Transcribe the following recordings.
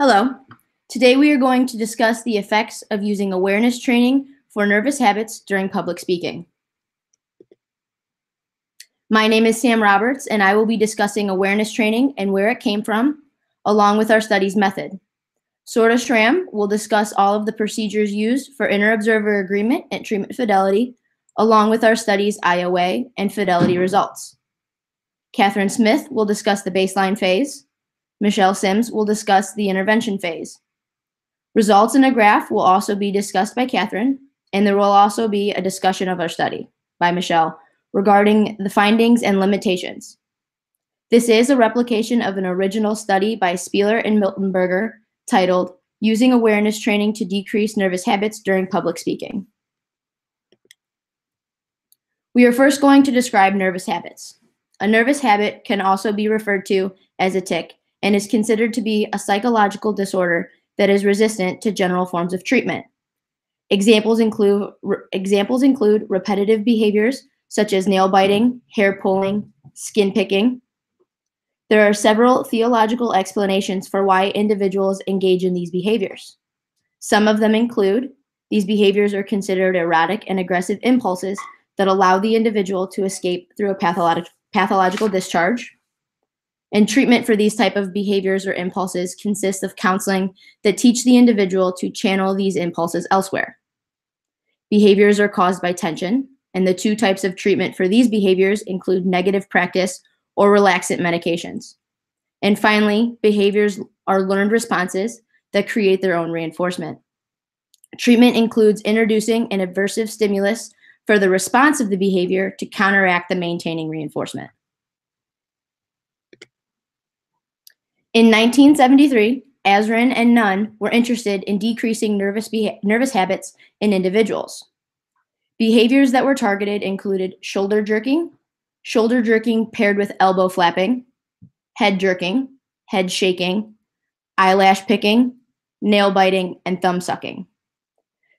Hello. Today we are going to discuss the effects of using awareness training for nervous habits during public speaking. My name is Sam Roberts, and I will be discussing awareness training and where it came from, along with our study's method. Sorta Shram will discuss all of the procedures used for inter-observer agreement and treatment fidelity, along with our study's IOA and fidelity results. Catherine Smith will discuss the baseline phase. Michelle Sims will discuss the intervention phase. Results in a graph will also be discussed by Catherine, and there will also be a discussion of our study by Michelle regarding the findings and limitations. This is a replication of an original study by Spieler and Miltenberger titled Using Awareness Training to Decrease Nervous Habits During Public Speaking. We are first going to describe nervous habits. A nervous habit can also be referred to as a tic and is considered to be a psychological disorder that is resistant to general forms of treatment. Examples include repetitive behaviors such as nail biting, hair pulling, skin picking. There are several theological explanations for why individuals engage in these behaviors. Some of them include these behaviors are considered erotic and aggressive impulses that allow the individual to escape through a pathological discharge. And treatment for these type of behaviors or impulses consists of counseling that teach the individual to channel these impulses elsewhere. Behaviors are caused by tension, and the two types of treatment for these behaviors include negative practice or relaxant medications. And finally, behaviors are learned responses that create their own reinforcement. Treatment includes introducing an aversive stimulus for the response of the behavior to counteract the maintaining reinforcement. In 1973, Azrin and Nunn were interested in decreasing nervous habits in individuals. Behaviors that were targeted included shoulder jerking paired with elbow flapping, head jerking, head shaking, eyelash picking, nail biting, and thumb sucking.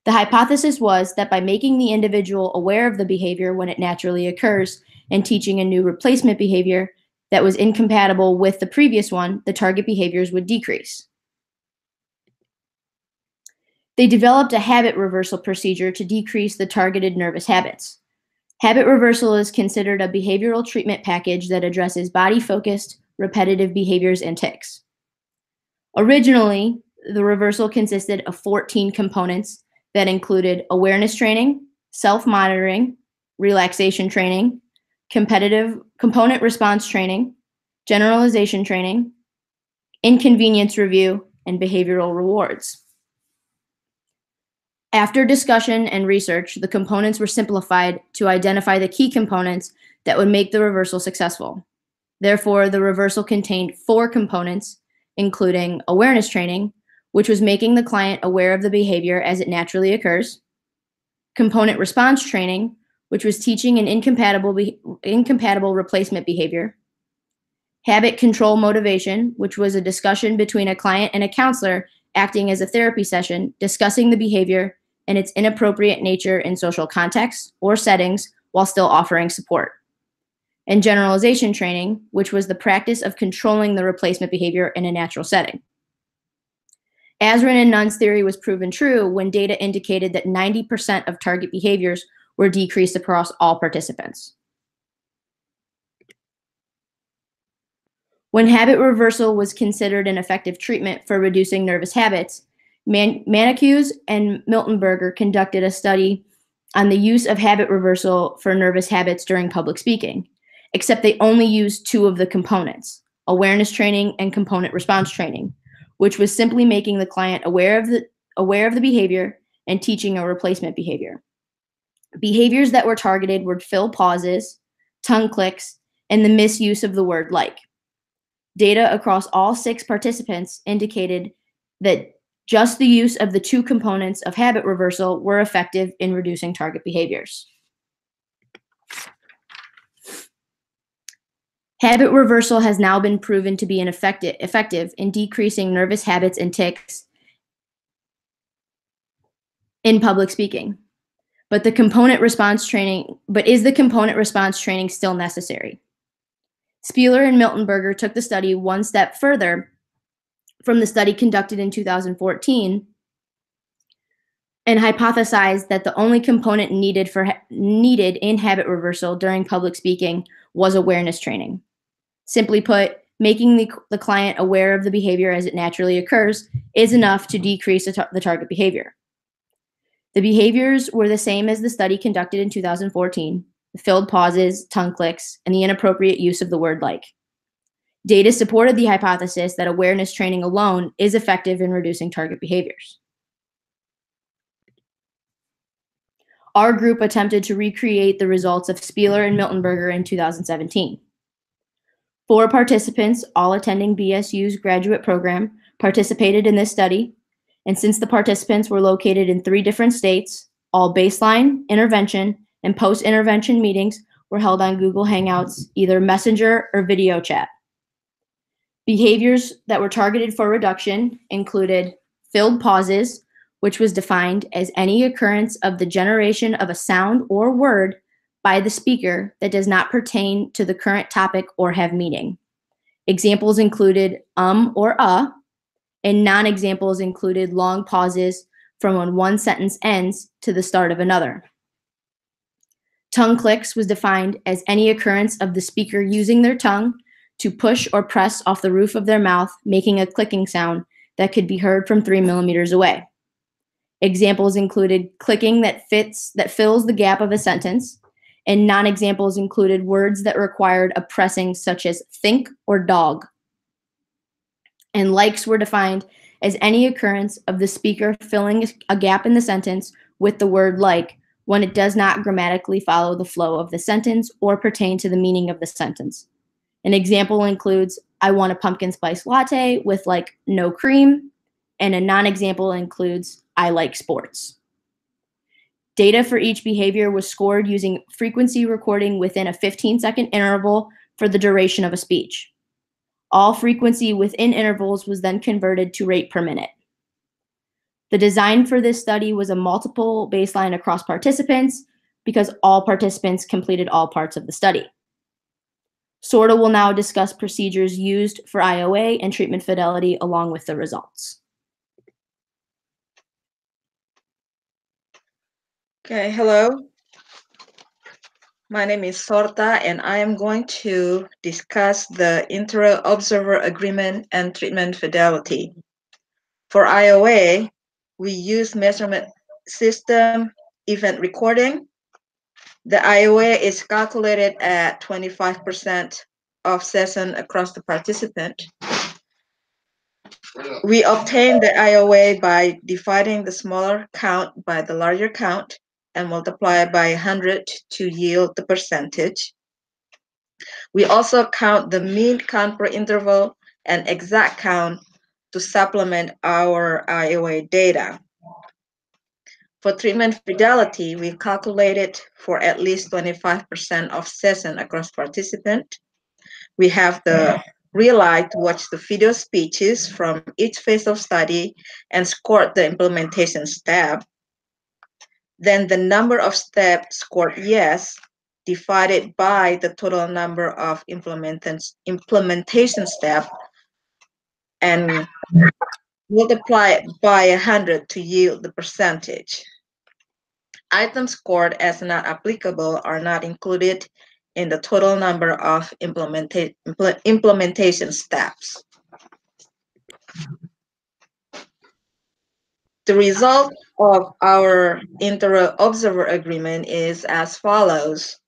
The hypothesis was that by making the individual aware of the behavior when it naturally occurs and teaching a new replacement behavior that was incompatible with the previous one, the target behaviors would decrease. They developed a habit reversal procedure to decrease the targeted nervous habits. Habit reversal is considered a behavioral treatment package that addresses body-focused, repetitive behaviors and tics. Originally, the reversal consisted of 14 components that included awareness training, self-monitoring, relaxation training, component response training, generalization training, inconvenience review, and behavioral rewards. After discussion and research, the components were simplified to identify the key components that would make the reversal successful. Therefore, the reversal contained 4 components, including awareness training, which was making the client aware of the behavior as it naturally occurs, component response training, which was teaching an incompatible replacement behavior, habit control motivation, which was a discussion between a client and a counselor acting as a therapy session, discussing the behavior and its inappropriate nature in social contexts or settings while still offering support, and generalization training, which was the practice of controlling the replacement behavior in a natural setting. Azrin and Nunn's theory was proven true when data indicated that 90% of target behaviors were decreased across all participants. When habit reversal was considered an effective treatment for reducing nervous habits, Manicuse and Miltenberger conducted a study on the use of habit reversal for nervous habits during public speaking, except they only used 2 of the components, awareness training and component response training, which was simply making the client aware of the behavior and teaching a replacement behavior. Behaviors that were targeted were fill pauses, tongue clicks, and the misuse of the word like. Data across all 6 participants indicated that just the use of the 2 components of habit reversal were effective in reducing target behaviors. Habit reversal has now been proven to be effective in decreasing nervous habits and tics in public speaking. But is the component response training still necessary? Spieler and Miltenberger took the study one step further from the study conducted in 2014 and hypothesized that the only component needed in habit reversal during public speaking was awareness training. Simply put, making the client aware of the behavior as it naturally occurs is enough to decrease the target behavior. The behaviors were the same as the study conducted in 2014, the filled pauses, tongue clicks, and the inappropriate use of the word like. Data supported the hypothesis that awareness training alone is effective in reducing target behaviors. Our group attempted to recreate the results of Spieler and Miltenberger in 2017. 4 participants, all attending BSU's graduate program, participated in this study, and since the participants were located in 3 different states, all baseline, intervention, and post-intervention meetings were held on Google Hangouts, either Messenger or video chat. Behaviors that were targeted for reduction included filled pauses, which was defined as any occurrence of the generation of a sound or word by the speaker that does not pertain to the current topic or have meaning. Examples included or and non-examples included long pauses from when one sentence ends to the start of another. Tongue clicks was defined as any occurrence of the speaker using their tongue to push or press off the roof of their mouth, making a clicking sound that could be heard from 3 millimeters away. Examples included clicking that fills the gap of a sentence, and non-examples included words that required a pressing such as think or dog. And likes were defined as any occurrence of the speaker filling a gap in the sentence with the word like when it does not grammatically follow the flow of the sentence or pertain to the meaning of the sentence. An example includes, I want a pumpkin spice latte with like no cream, and a non-example includes, I like sports. Data for each behavior was scored using frequency recording within a 15-second interval for the duration of a speech. All frequency within intervals was then converted to rate per minute. The design for this study was a multiple baseline across participants because all participants completed all parts of the study. Sorta will now discuss procedures used for IOA and treatment fidelity along with the results. Okay, hello. My name is Sorta, and I am going to discuss the Inter-Observer Agreement and Treatment Fidelity. For IOA, we use measurement system event recording. The IOA is calculated at 25% of session across the participant. We obtain the IOA by dividing the smaller count by the larger count and multiply by 100 to yield the percentage. We also count the mean count per interval and exact count to supplement our IOA data. For treatment fidelity, we calculate it for at least 25% of session across participant. We have the relied to watch the video speeches from each phase of study and scored the implementation step. Then the number of steps scored yes divided by the total number of implementation step and multiply it by 100 to yield the percentage. Items scored as not applicable are not included in the total number of implementation steps. The result of our inter-observer agreement is as follows.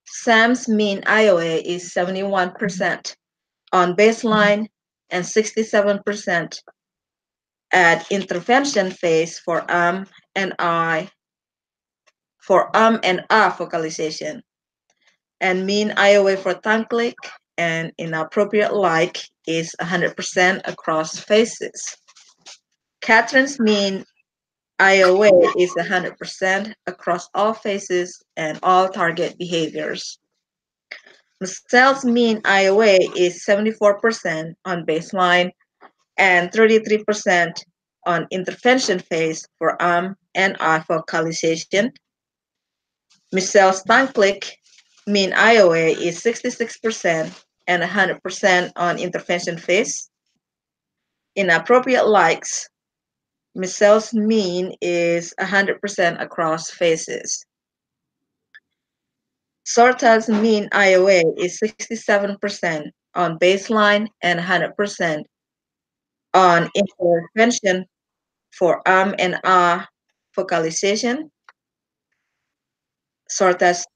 Sam's mean IOA is 71% on baseline and 67% at intervention phase for and I vocalization, and mean IOA for tongue click and inappropriate like is 100% across phases. Catherine's mean IOA is 100% across all phases and all target behaviors. Michelle's mean IOA is 74% on baseline and 33% on intervention phase for and I vocalization. Michelle's tongue click mean IOA is 66% and 100% on intervention phase. In appropriate likes, Michelle's mean is 100% across faces. Sorta's mean IOA is 67% on baseline and 100% on intervention for and focalization. Sorta's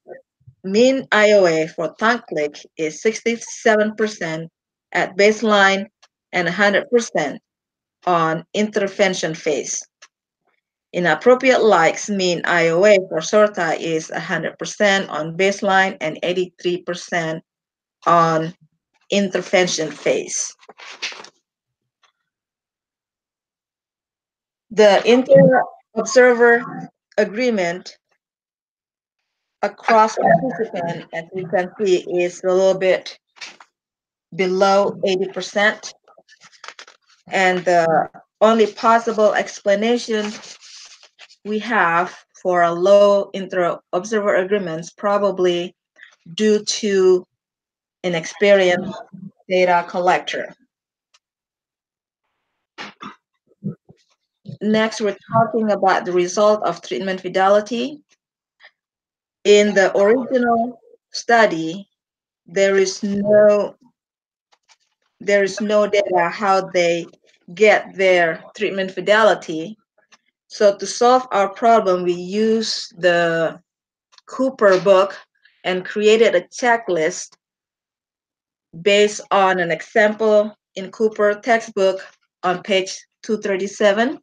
mean IOA for tongue click is 67% at baseline and 100% on intervention phase. Inappropriate likes mean IOA for Sorta is 100% on baseline and 83% on intervention phase. The inter-observer agreement across participants, as we can see, is a little bit below 80%. And the only possible explanation we have for a low inter-observer agreements probably due to an experienced data collector. Next, we're talking about the result of treatment fidelity. In the original study, there is no data how they get their treatment fidelity. So to solve our problem, we use the Cooper book and created a checklist based on an example in Cooper textbook on page 237.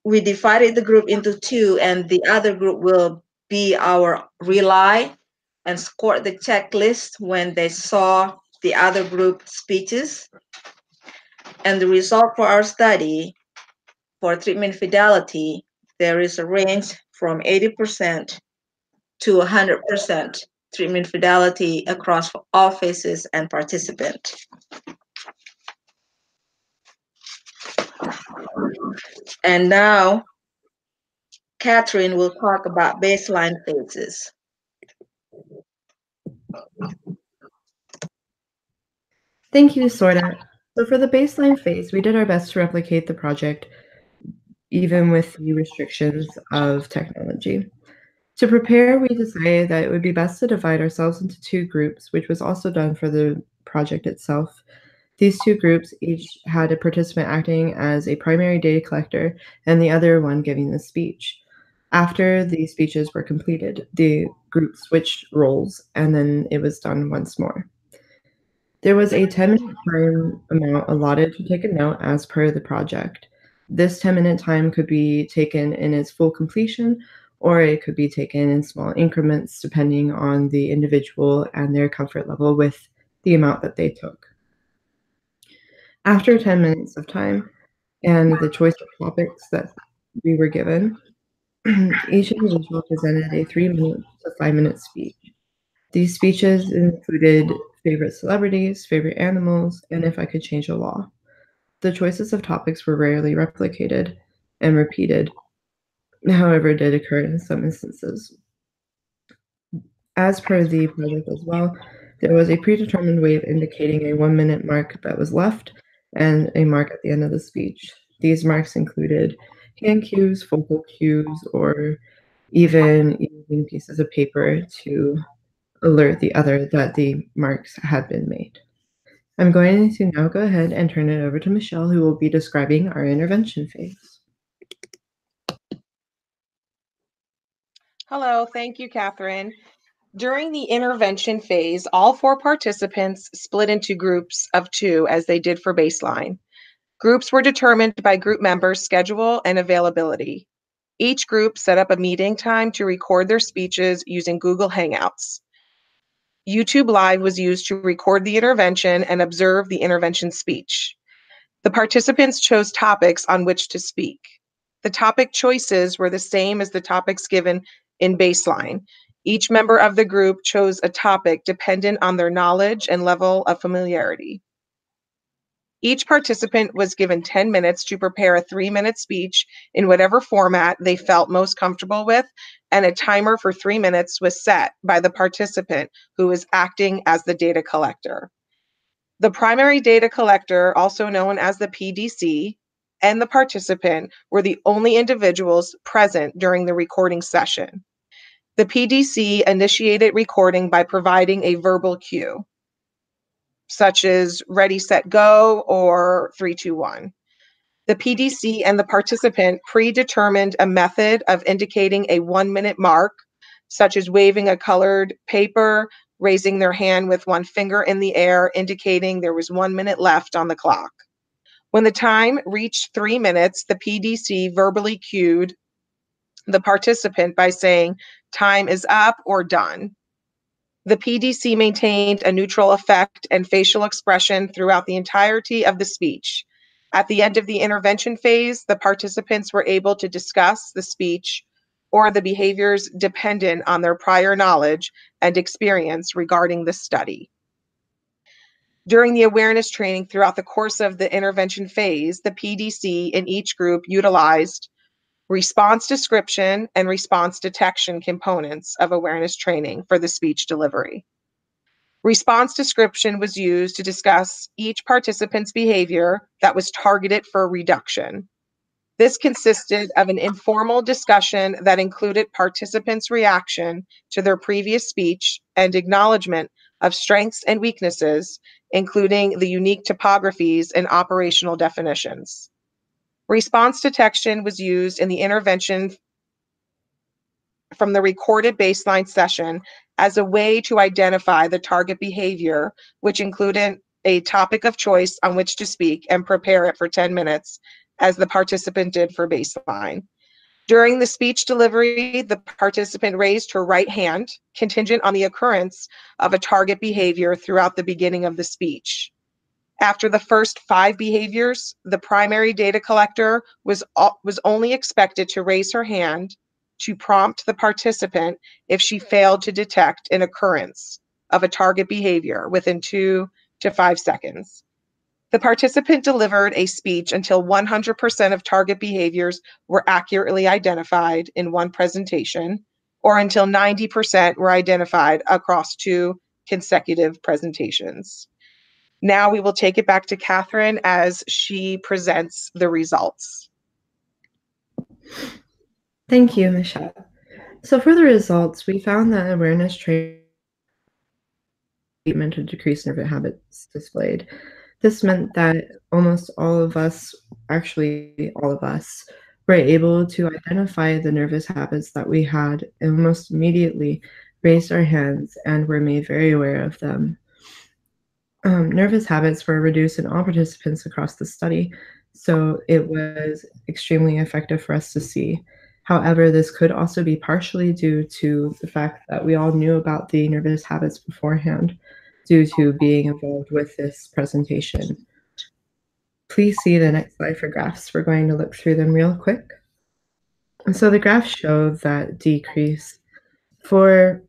We divided the group into two, and the other group will be our rely and scored the checklist when they saw the other group speeches. And the result for our study for treatment fidelity, there is a range from 80% to 100% treatment fidelity across all phases and participants. And now, Catherine will talk about baseline phases. Thank you, Sorta. So for the baseline phase, we did our best to replicate the project, even with the restrictions of technology. To prepare, we decided that it would be best to divide ourselves into two groups, which was also done for the project itself. These two groups each had a participant acting as a primary data collector and the other one giving the speech. After the speeches were completed, the group switched roles and then it was done once more. There was a 10-minute time amount allotted to take a note as per the project. This 10-minute time could be taken in its full completion, or it could be taken in small increments depending on the individual and their comfort level with the amount that they took. After 10 minutes of time and the choice of topics that we were given, each individual presented a 3-minute to 5-minute speech. These speeches included favorite celebrities, favorite animals, and if I could change a law. The choices of topics were rarely replicated and repeated. However, it did occur in some instances. As per the project as well, there was a predetermined way of indicating a 1-minute mark that was left and a mark at the end of the speech. These marks included hand cues, focal cues, or even using pieces of paper to alert the other that the marks had been made. I'm going to now go ahead and turn it over to Michelle, who will be describing our intervention phase. Hello, thank you, Catherine. During the intervention phase, all 4 participants split into groups of 2 as they did for baseline. Groups were determined by group members' schedule and availability. Each group set up a meeting time to record their speeches using Google Hangouts. YouTube Live was used to record the intervention and observe the intervention speech. The participants chose topics on which to speak. The topic choices were the same as the topics given in baseline. Each member of the group chose a topic dependent on their knowledge and level of familiarity. Each participant was given 10 minutes to prepare a 3-minute speech in whatever format they felt most comfortable with, and a timer for 3 minutes was set by the participant who was acting as the data collector. The primary data collector, also known as the PDC, and the participant were the only individuals present during the recording session. The PDC initiated recording by providing a verbal cue, such as ready, set, go, or 3, 2, 1. The PDC and the participant predetermined a method of indicating a 1-minute mark, such as waving a colored paper, raising their hand with one finger in the air, indicating there was 1 minute left on the clock. When the time reached 3 minutes, the PDC verbally cued the participant by saying, "Time is up" or "done." The PDC maintained a neutral effect and facial expression throughout the entirety of the speech. At the end of the intervention phase, the participants were able to discuss the speech or the behaviors dependent on their prior knowledge and experience regarding the study. During the awareness training throughout the course of the intervention phase, the PDC in each group utilized response description and response detection components of awareness training for the speech delivery. Response description was used to discuss each participant's behavior that was targeted for reduction. This consisted of an informal discussion that included participants' reaction to their previous speech and acknowledgement of strengths and weaknesses, including the unique topographies and operational definitions. Response detection was used in the intervention from the recorded baseline session as a way to identify the target behavior, which included a topic of choice on which to speak and prepare it for 10 minutes, as the participant did for baseline. During the speech delivery, the participant raised her right hand, contingent on the occurrence of a target behavior throughout the beginning of the speech. After the first 5 behaviors, the primary data collector was only expected to raise her hand to prompt the participant if she failed to detect an occurrence of a target behavior within 2 to 5 seconds. The participant delivered a speech until 100% of target behaviors were accurately identified in one presentation, or until 90% were identified across 2 consecutive presentations. Now we will take it back to Catherine as she presents the results. Thank you, Michelle. So for the results, we found that awareness treatment to decrease nervous habits displayed. This meant that almost all of us, actually all of us, were able to identify the nervous habits that we had and almost immediately raised our hands and were made very aware of them. Nervous habits were reduced in all participants across the study, so it was extremely effective for us to see. However, this could also be partially due to the fact that we all knew about the nervous habits beforehand due to being involved with this presentation. Please see the next slide for graphs. We're going to look through them real quick. And so the graphs show that decrease. For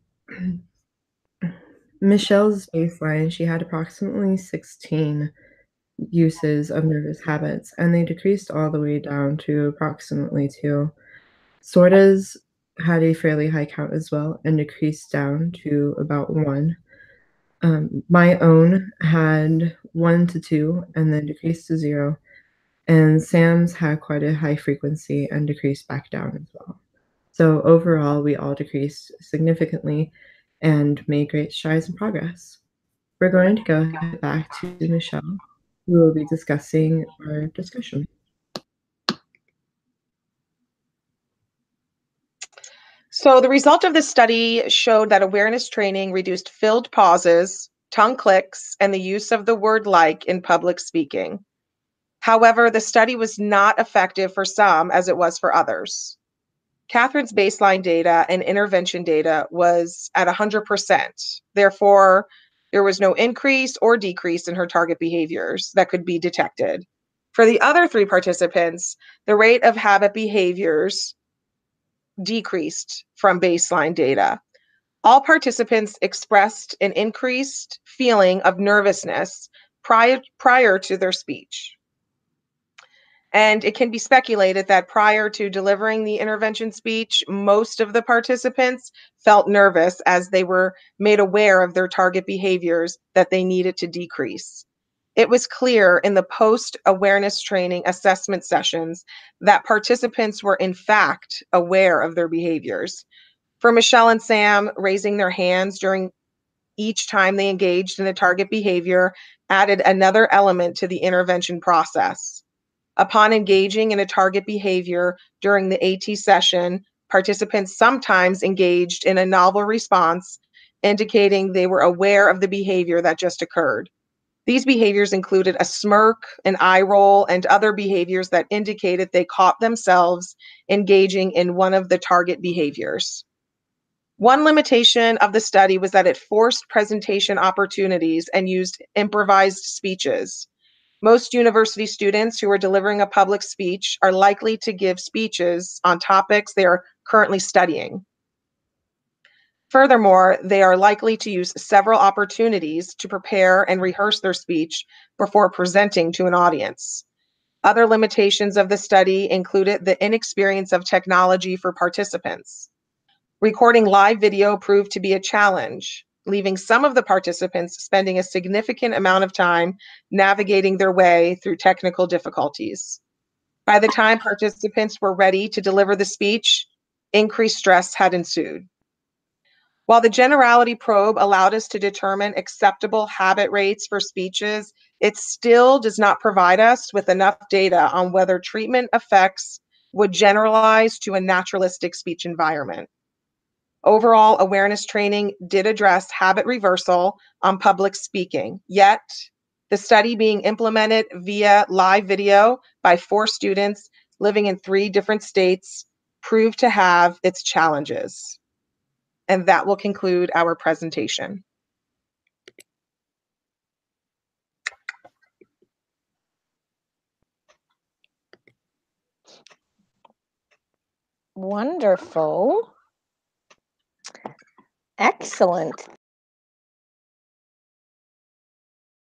Michelle's baseline, she had approximately 16 uses of nervous habits, and they decreased all the way down to approximately 2. Sorda's had a fairly high count as well and decreased down to about 1. My own had 1 to 2 and then decreased to 0. And Sam's had quite a high frequency and decreased back down as well. So overall, we all decreased significantly and made great strides and progress. We're going to go back to Michelle, who will be discussing our discussion. So the result of this study showed that awareness training reduced filled pauses, tongue clicks, and the use of the word "like" in public speaking. However, the study was not effective for some as it was for others. Catherine's baseline data and intervention data was at 100%. Therefore, there was no increase or decrease in her target behaviors that could be detected. For the other 3 participants, the rate of habit behaviors decreased from baseline data. All participants expressed an increased feeling of nervousness prior to their speech. And it can be speculated that prior to delivering the intervention speech, most of the participants felt nervous as they were made aware of their target behaviors that they needed to decrease. It was clear in the post-awareness training assessment sessions that participants were in fact aware of their behaviors. For Michelle and Sam, raising their hands during each time they engaged in a target behavior added another element to the intervention process. Upon engaging in a target behavior during the AT session, participants sometimes engaged in a novel response, indicating they were aware of the behavior that just occurred. These behaviors included a smirk, an eye roll, and other behaviors that indicated they caught themselves engaging in one of the target behaviors. One limitation of the study was that it forced presentation opportunities and used improvised speeches. Most university students who are delivering a public speech are likely to give speeches on topics they are currently studying. Furthermore, they are likely to use several opportunities to prepare and rehearse their speech before presenting to an audience. Other limitations of the study included the inexperience of technology for participants. Recording live video proved to be a challenge, leaving some of the participants spending a significant amount of time navigating their way through technical difficulties. By the time participants were ready to deliver the speech, increased stress had ensued. While the generality probe allowed us to determine acceptable habit rates for speeches, it still does not provide us with enough data on whether treatment effects would generalize to a naturalistic speech environment. Overall, awareness training did address habit reversal on public speaking, yet the study being implemented via live video by 4 students living in 3 different states proved to have its challenges. And that will conclude our presentation. Wonderful. Excellent.